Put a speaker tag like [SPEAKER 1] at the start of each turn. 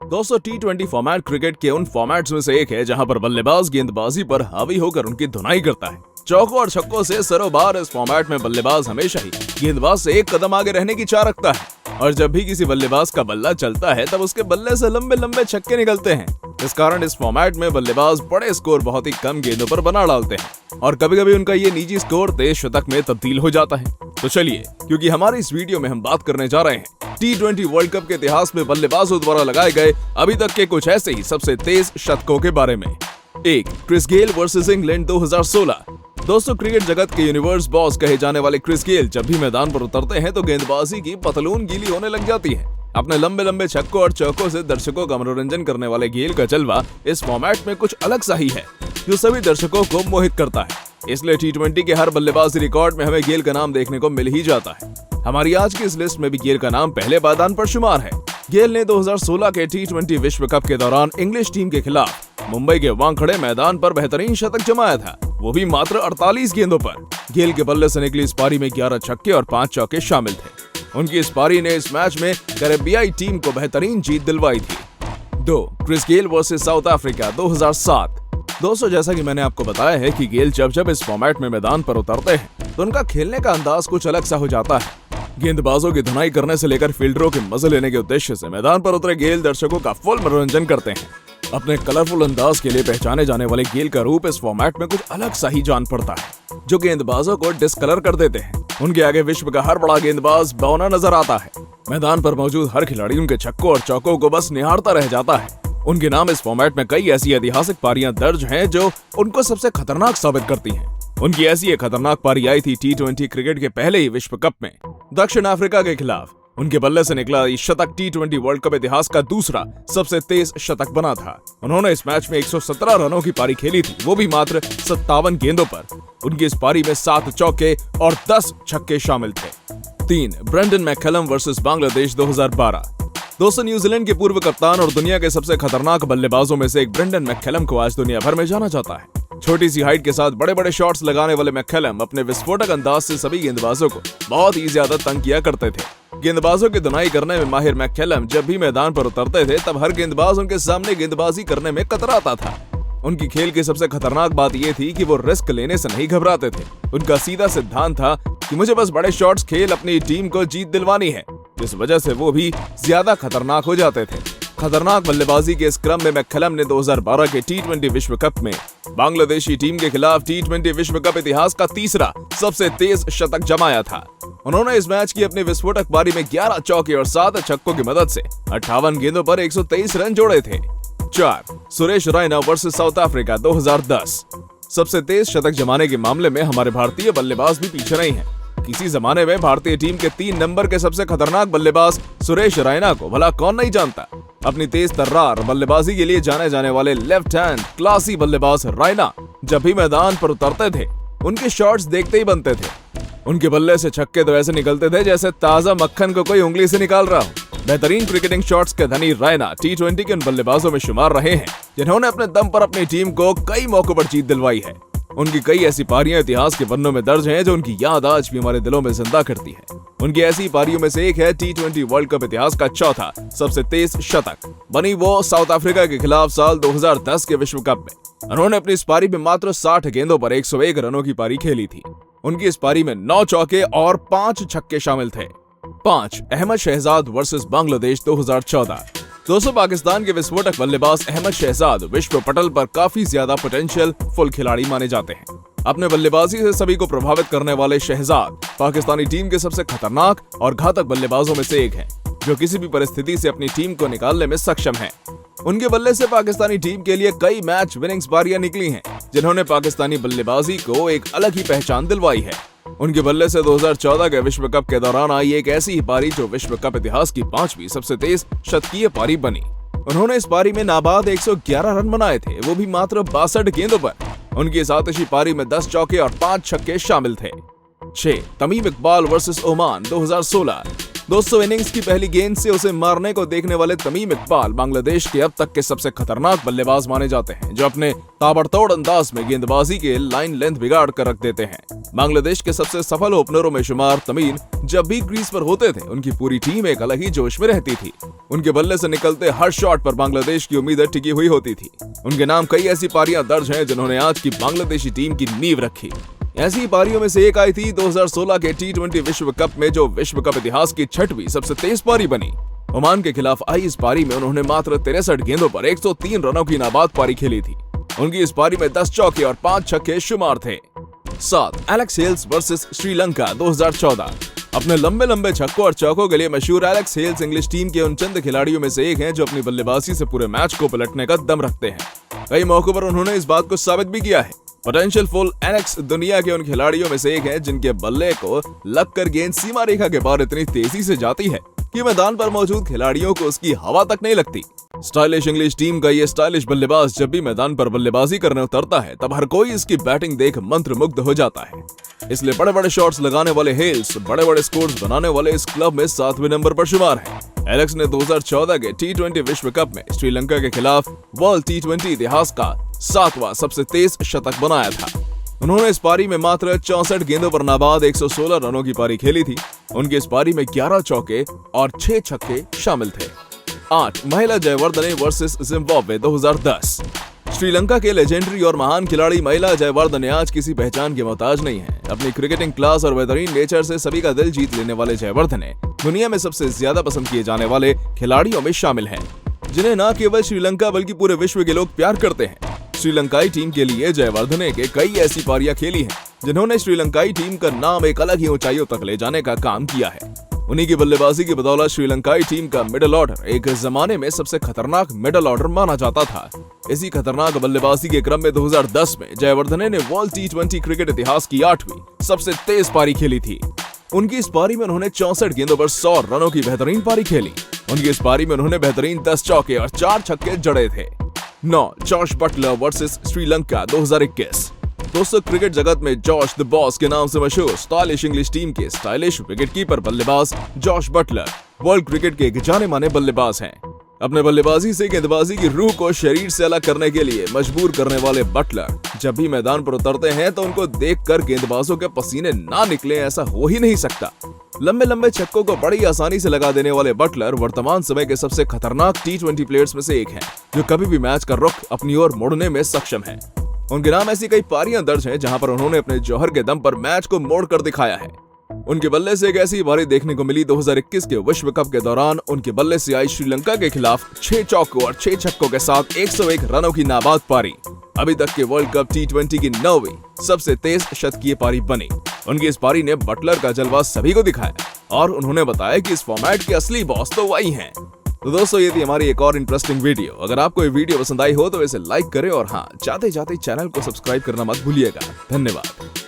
[SPEAKER 1] दोस्तों टी20 format cricket के उन फॉर्मेट्स में से एक है जहां पर बल्लेबाज गेंदबाजी पर हावी होकर उनकी धुनाई करता है। चौकों और छक्कों से सरोबार इस फॉर्मेट में बल्लेबाज हमेशा ही गेंदबाज से एक कदम आगे रहने की चाह रखता है और जब भी किसी बल्लेबाज का बल्ला चलता है तब उसके बल्ले से लंबे लंबे छक्के निकलते हैं। इस कारण इस फॉर्मेट में बल्लेबाज बड़े स्कोर बहुत ही कम गेंदों पर बना डालते हैं और कभी कभी उनका ये निजी स्कोर तेज शतक में तब्दील हो जाता है। तो चलिए, क्योंकि हमारी इस वीडियो में हम बात करने जा रहे हैं टी20 वर्ल्ड कप के इतिहास में बल्लेबाजों द्वारा लगाए गए अभी तक के कुछ ऐसे ही सबसे तेज शतकों के बारे में। 1. Chris Gayle versus England 2016। दोस्तों, क्रिकेट जगत के यूनिवर्स बॉस कहे जाने वाले क्रिस गेल जब भी मैदान पर उतरते हैं तो गेंदबाजी की पतलून गीली होने लग जाती है। अपने लंबे लंबे छक्कों और चौकों से दर्शकों का मनोरंजन करने वाले गेल का जलवा इस फॉर्मेट में कुछ अलग सा ही है जो सभी दर्शकों को मोहित करता है। इसलिए टी20 के हर बल्लेबाजी रिकॉर्ड में हमें गेल का नाम देखने को मिल ही जाता है। हमारी आज की इस लिस्ट में भी गेल का नाम पहले पायदान पर शुमार है। गेल ने 2016 के टी20 विश्व कप के दौरान इंग्लिश टीम के खिलाफ मुंबई के वानखेड़े मैदान पर बेहतरीन शतक जमाया था, वो भी मात्र 48 गेंदों पर। गेल के बल्ले से निकली इस पारी में 11 छक्के और 5 चौके शामिल थे। उनकी इस पारी ने इस मैच में कैरेबियाई टीम को बेहतरीन जीत दिलवाई थी। 2. Chris Gayle versus South Africa 2007। दोस्तों, जैसा कि मैंने आपको बताया है कि गेल जब इस फॉर्मेट में मैदान पर उतरते हैं तो उनका खेलने का अंदाज कुछ अलग सा हो जाता है। गेंदबाजों की धुनाई करने से लेकर फील्डरों के मजे लेने के उद्देश्य से मैदान पर उतरे गेल दर्शकों का फुल मनोरंजन करते हैं। अपने कलरफुल अंदाज के लिए पहचाने जाने वाले गेल का रूप इस फॉर्मेट में कुछ अलग सा ही जान पड़ता है, जो गेंदबाजों को डिस्कलर कर देते हैं। उनके आगे विश्व का हर बड़ा गेंदबाज बौना नजर आता है। मैदान पर मौजूद हर खिलाड़ी उनके छक्कों और चौकों को बस निहारता रह जाता है। उनके नाम इस फॉर्मेट में कई ऐसी ऐतिहासिक पारियां दर्ज हैं जो उनको सबसे खतरनाक साबित करती हैं। उनकी ऐसी एक खतरनाक पारी आई थी टी20 क्रिकेट के पहले ही विश्व कप में दक्षिण अफ्रीका के खिलाफ। उनके बल्ले से निकला ये शतक टी20 वर्ल्ड कप इतिहास का दूसरा सबसे तेज शतक बना था। उन्होंने इस मैच में 117 रनों की पारी खेली थी, वो भी मात्र 57 गेंदों पर। उनकी इस पारी में 7 चौके और 10 छक्के शामिल थे। 3. Brendon McCullum versus Bangladesh 2012। दोस्तों, न्यूजीलैंड के पूर्व कप्तान और दुनिया के सबसे खतरनाक बल्लेबाजों में से एक ब्रेंडन मैककलम को आज दुनिया भर में जाना जाता है। छोटी सी हाइट के साथ बड़े बड़े शॉट्स लगाने वाले मैककलम अपने विस्फोटक अंदाज से सभी गेंदबाजों को बहुत ही ज्यादा तंग किया करते थे। गेंदबाजों की धुनाई करने में माहिर मैककलम जब भी मैदान पर उतरते थे तब हर गेंदबाज उनके सामने गेंदबाजी करने में कतराता था। उनकी खेल की सबसे खतरनाक बात यह थी कि वो रिस्क लेने से नहीं घबराते थे। उनका सीधा सिद्धांत था कि मुझे बस बड़े शॉट्स खेल अपनी टीम को जीत दिलवानी है, जिस वजह से वो भी ज्यादा खतरनाक हो जाते थे। खतरनाक बल्लेबाजी के इस क्रम में मैककलम ने 2012 के टी20 विश्व कप में बांग्लादेशी टीम के खिलाफ टी20 विश्व कप इतिहास का तीसरा सबसे तेज शतक जमाया था। उन्होंने इस मैच की अपनी विस्फोटक पारी में 11 चौके और 7 छक्कों की मदद से 58 गेंदों पर 123 रन जोड़े थे। 4. Suresh Raina versus South Africa 2010। सबसे तेज शतक जमाने के मामले में हमारे भारतीय बल्लेबाज भी पीछे नहीं है। किसी जमाने में भारतीय टीम के 3 नंबर के सबसे खतरनाक बल्लेबाज सुरेश रैना को भला कौन नहीं जानता। अपनी तेज तर्रार बल्लेबाजी के लिए जाने जाने वाले लेफ्ट हैंड क्लासी बल्लेबाज रैना जब भी मैदान पर उतरते थे उनके शॉट्स देखते ही बनते थे। उनके बल्ले से छक्के तो ऐसे निकलते थे जैसे ताजा मक्खन को कोई उंगली से निकाल रहा हो। बेहतरीन क्रिकेटिंग शॉट्स के धनी रैना टी20 के उन बल्लेबाजों में शुमार रहे हैं जिन्होंने अपने दम पर अपनी टीम को कई मौकों पर जीत दिलवाई है। उनकी कई ऐसी पारियां इतिहास के पन्नों में दर्ज हैं जो उनकी याद आज भी हमारे दिलों में जिंदा करती है। उनकी ऐसी पारियों में से एक है टी20 वर्ल्ड कप इतिहास का चौथा सबसे तेज शतक, बनी वो साउथ अफ्रीका के खिलाफ साल 2010 के विश्व कप में। उन्होंने अपनी इस पारी में मात्र 60 गेंदों पर 101 रनों की पारी खेली थी। उनकी इस पारी में 9 चौके और 5 छक्के शामिल थे। 5. अहमद शहजाद वर्सेस बांग्लादेश 2014। दोस्तों, पाकिस्तान के विस्फोटक बल्लेबाज अहमद शहजाद विश्व पटल पर काफी ज्यादा पोटेंशियल फुल खिलाड़ी माने जाते हैं। अपने बल्लेबाजी से सभी को प्रभावित करने वाले शहजाद पाकिस्तानी टीम के सबसे खतरनाक और घातक बल्लेबाजों में से एक हैं, जो किसी भी परिस्थिति से अपनी टीम को निकालने में सक्षम हैं। उनके बल्ले से पाकिस्तानी टीम के लिए कई मैच विनिंग्स पारियां निकली हैं, जिन्होंने पाकिस्तानी बल्लेबाजी को एक अलग ही पहचान दिलवाई है। उनके बल्ले से 2014 के विश्व कप के दौरान आई एक ऐसी ही पारी जो विश्व कप इतिहास की 5वीं सबसे तेज शतकीय पारी बनी। उन्होंने इस पारी में नाबाद 111 रन बनाए थे, वो भी मात्र 62 गेंदों पर। उनकी इस आतिशी पारी में 10 चौके और 5 छक्के शामिल थे। 6. Tamim Iqbal versus Oman 2016। 200 innings की पहली गेंद से उसे मारने को देखने वाले तमीम इकबाल बांग्लादेश के अब तक के सबसे खतरनाक बल्लेबाज माने जाते हैं, जो अपने ताबड़तोड़ अंदाज में गेंदबाजी के लाइन लेंथ बिगाड़ कर रख देते हैं। बांग्लादेश के सबसे सफल ओपनरों में शुमार तमीम जब भी क्रीज पर होते थे, उनकी पूरी टीम एक अलग ही जोश में रहती थी। उनके बल्ले से निकलते हर शॉट पर बांग्लादेश की उम्मीदें टिकी हुई होती थी। उनके नाम कई ऐसी पारियां दर्ज हैं जिन्होंने आज की बांग्लादेशी टीम की नींव रखी। ऐसी पारियों में से एक आई थी 2016 के T20 विश्व कप में, जो विश्व कप इतिहास की 6वीं सबसे तेज पारी बनी। ओमान के खिलाफ आई इस पारी में उन्होंने मात्र 63 गेंदों पर 103 रनों की नाबाद पारी खेली थी। उनकी इस पारी में 10 चौके और 5 छक्के शुमार थे। 7. Alex Hales versus Sri Lanka 2014। अपने लंबे लंबे छक्कों और चौकों के लिए मशहूर एलेक्स हेल्स इंग्लिश टीम के उन चंद खिलाड़ियों में से एक हैं जो अपनी बल्लेबाजी से पूरे मैच को पलटने का दम रखते हैं। कई मौकों पर उन्होंने इस बात को साबित भी किया है। पोटेंशियल फुल एलेक्स दुनिया के उन खिलाड़ियों में से एक है जिनके बल्ले को लगकर गेंद सीमा रेखा के पार इतनी तेजी से जाती है कि मैदान पर मौजूद खिलाड़ियों को उसकी हवा तक नहीं लगती। स्टाइलिश इंग्लिश टीम का ये स्टाइलिश बल्लेबाज जब भी मैदान पर बल्लेबाजी करने उतरता है, तब हर कोई इसकी बैटिंग देख मंत्रमुग्ध हो जाता है। इसलिए बड़े बड़े शॉट्स लगाने वाले हेल्स बड़े बड़े स्कोर्स बनाने वाले इस क्लब में 7वें नंबर पर शुमार है। एलेक्स ने 2014 के T20 विश्व कप में श्रीलंका के खिलाफ वर्ल्ड T20 इतिहास का 7वां सबसे तेज शतक बनाया था। उन्होंने इस पारी में मात्र 64 गेंदों पर नाबाद 116 रनों की पारी खेली थी। उनकी इस पारी में 11 चौके और 6 छक्के शामिल थे। 8. महिला जयवर्धने वर्सेस जिम्बाब्वे 2010। श्रीलंका के लेजेंडरी और महान खिलाड़ी महिला जयवर्धने आज किसी पहचान के मोहताज नहीं है। अपनी क्रिकेटिंग क्लास और बेहतरीन नेचर से सभी का दिल जीत लेने वाले जयवर्धने दुनिया में सबसे ज्यादा पसंद किए जाने वाले खिलाड़ियों में शामिल हैं, जिन्हें न केवल श्रीलंका बल्कि पूरे विश्व के लोग प्यार करते हैं। श्रीलंकाई टीम के लिए जयवर्धने के कई ऐसी पारियां खेली हैं जिन्होंने श्रीलंकाई टीम का नाम एक अलग ही ऊंचाइयों तक ले जाने का काम किया है। उन्हीं की बल्लेबाजी की बदौलत श्रीलंकाई टीम का मिडिल ऑर्डर एक जमाने में सबसे खतरनाक मिडिल ऑर्डर माना जाता था। इसी खतरनाक बल्लेबाजी के क्रम में 2010 में जयवर्धने ने वर्ल्ड T20 क्रिकेट इतिहास की 8वीं सबसे तेज पारी खेली थी। उनकी इस पारी में उन्होंने 64 गेंदों पर 100 रनों की बेहतरीन पारी खेली। उनकी इस पारी में उन्होंने बेहतरीन 10 चौके और 4 छक्के जड़े थे। 9. Josh Buttler versus Sri Lanka 2021। दोस्तों, क्रिकेट जगत में जॉश द बॉस के नाम से मशहूर स्टाइलिश इंग्लिश टीम के स्टाइलिश विकेटकीपर बल्लेबाज जॉश बटलर वर्ल्ड क्रिकेट के एक जाने माने बल्लेबाज हैं। अपने बल्लेबाजी से गेंदबाजी की रूह को शरीर से अलग करने के लिए मजबूर करने वाले बटलर जब भी मैदान पर उतरते हैं तो उनको देखकर गेंदबाजों के पसीने ना निकले, ऐसा हो ही नहीं सकता। लंबे लंबे छक्कों को बड़ी आसानी से लगा देने वाले बटलर वर्तमान समय के सबसे खतरनाक T20 प्लेयर्स में से एक हैं, जो कभी भी मैच का रुख अपनी ओर मोड़ने में सक्षम है। उनके नाम ऐसी कई पारियां दर्ज हैं जहां पर उन्होंने अपने जौहर के दम पर मैच को मोड़ कर दिखाया है। उनके बल्ले से एक ऐसी पारी देखने को मिली 2021 के विश्व कप के दौरान। उनके बल्ले से आई श्रीलंका के खिलाफ 6 चौकों और 6 छक्कों के साथ 101 रनों की नाबाद पारी अभी तक के वर्ल्ड कप T20 की 9वीं सबसे तेज शतकीय पारी बनी। उनकी इस पारी ने बटलर का जलवा सभी को दिखाया और उन्होंने बताया कि इस फॉर्मेट के असली बॉस तो वही हैं। तो दोस्तों, ये थी हमारी एक और इंटरेस्टिंग वीडियो। अगर आपको ये वीडियो पसंद आई हो तो इसे लाइक करें और हाँ, जाते जाते चैनल को सब्सक्राइब करना मत भूलिएगा। धन्यवाद।